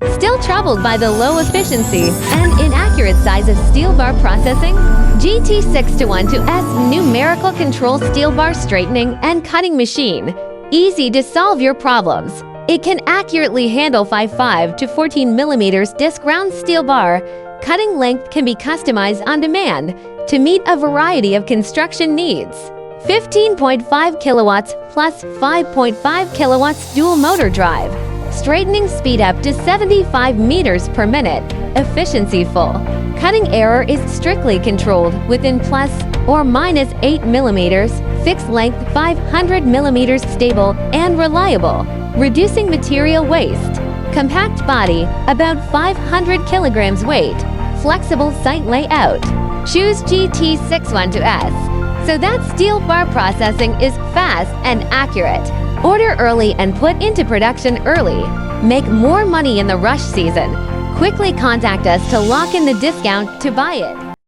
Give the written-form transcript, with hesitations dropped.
Still troubled by the low efficiency and inaccurate size of steel bar processing? GT6-12S numerical control steel bar straightening and cutting machine. Easy to solve your problems. It can accurately handle 5 to 14 millimeters disc round steel bar. Cutting length can be customized on demand to meet a variety of construction needs. 15.5 kilowatts plus 5.5 kilowatts dual motor drive. Straightening speed up to 75 meters per minute. Efficiency full. Cutting error is strictly controlled within plus or minus 8 millimeters. Fixed length 500 millimeters stable and reliable. Reducing material waste. Compact body, about 500 kilograms weight. Flexible site layout. Choose GT6-12S. So that steel bar processing is fast and accurate. Order early and put into production early. Make more money in the rush season. Quickly contact us to lock in the discount to buy it.